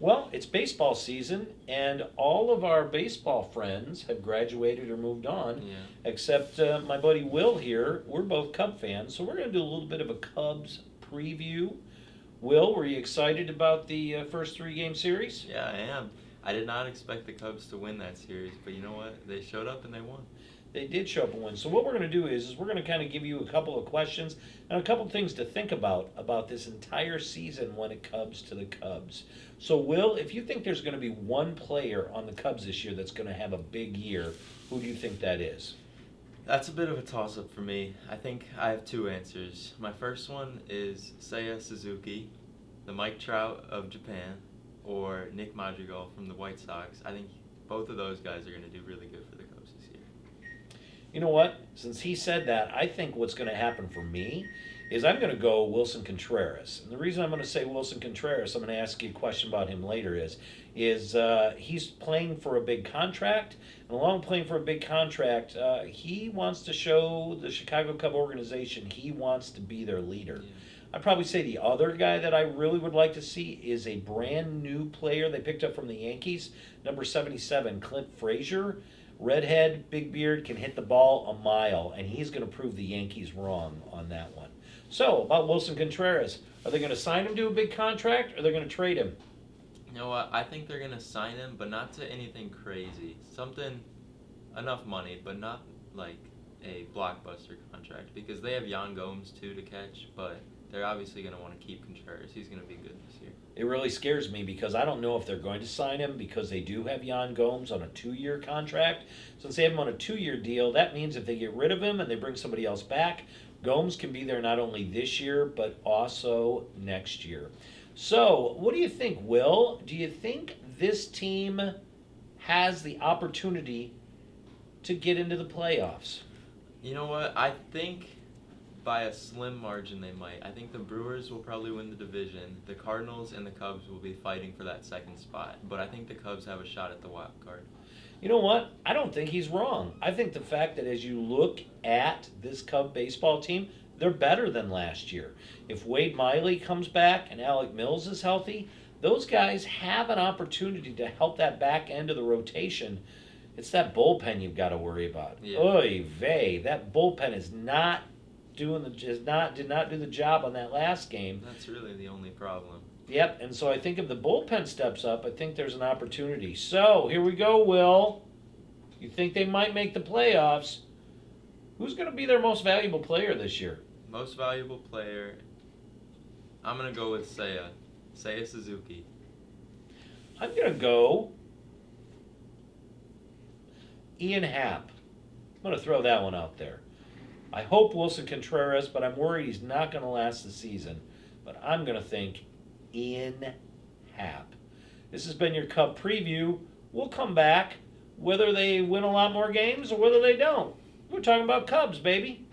Well, it's baseball season, and all of our baseball friends have graduated or moved on, Yeah. except my buddy Will here. We're both Cub fans, so we're going to do a little bit of a Cubs preview. Will, were you excited about the first three-game series? Yeah, I am. I did not expect the Cubs to win that series, but you know what? They showed up and they won. They did show up and win. So what we're going to do is we're going to kind of give you a couple of questions and a couple of things to think about this entire season when it comes to the Cubs. So Will, if you think there's going to be one player on the Cubs this year that's going to have a big year, who do you think that is? That's a bit of a toss-up for me. I think I have two answers. My first one is Seiya Suzuki, the Mike Trout of Japan, or Nick Madrigal from the White Sox. I think both of those guys are going to do really good for the Cubs this year. You know what? Since he said that, I think what's going to happen for me is I'm going to go Wilson Contreras. And the reason I'm going to say Wilson Contreras, I'm going to ask you a question about him later, is he's playing for a big contract. And along with playing for a big contract, he wants to show the Chicago Cub organization he wants to be their leader. Yeah. I'd probably say the other guy that I really would like to see is a brand new player they picked up from the Yankees, number 77, Clint Frazier. Redhead, big beard, can hit the ball a mile, and he's going to prove the Yankees wrong on that one. So, about Wilson Contreras, are they going to sign him to a big contract, or are they going to trade him? You know what? I think they're going to sign him, but not to anything crazy. Something, enough money, but not like a blockbuster contract, because they have Yan Gomes too to catch, but they're obviously going to want to keep Contreras. He's going to be good this year. It really scares me because I don't know if they're going to sign him because they do have Yan Gomes on a 2-year contract. Since they have him on a 2-year deal, that means if they get rid of him and they bring somebody else back, Gomes can be there not only this year but also next year. So, what do you think, Will? Do you think this team has the opportunity to get into the playoffs? You know what? I think by a slim margin they might. I think the Brewers will probably win the division. The Cardinals and the Cubs will be fighting for that second spot. But I think the Cubs have a shot at the wild card. You know what? I don't think he's wrong. I think the fact that as you look at this Cub baseball team, they're better than last year. If Wade Miley comes back and Alec Mills is healthy, those guys have an opportunity to help that back end of the rotation. It's that bullpen you've got to worry about. Yeah. Oy vey, that bullpen is not did not do the job on that last game. That's really the only problem. Yep, and so I think if the bullpen steps up, I think there's an opportunity. So here we go, Will. You think they might make the playoffs? Who's going to be their most valuable player this year? Most valuable player, I'm going to go with Seiya Suzuki. I'm going to go Ian Happ. I'm going to throw that one out there. I hope Wilson Contreras, but I'm worried he's not going to last the season. But I'm going to think Ian Happ. This has been your Cub preview. We'll come back whether they win a lot more games or whether they don't. We're talking about Cubs, baby.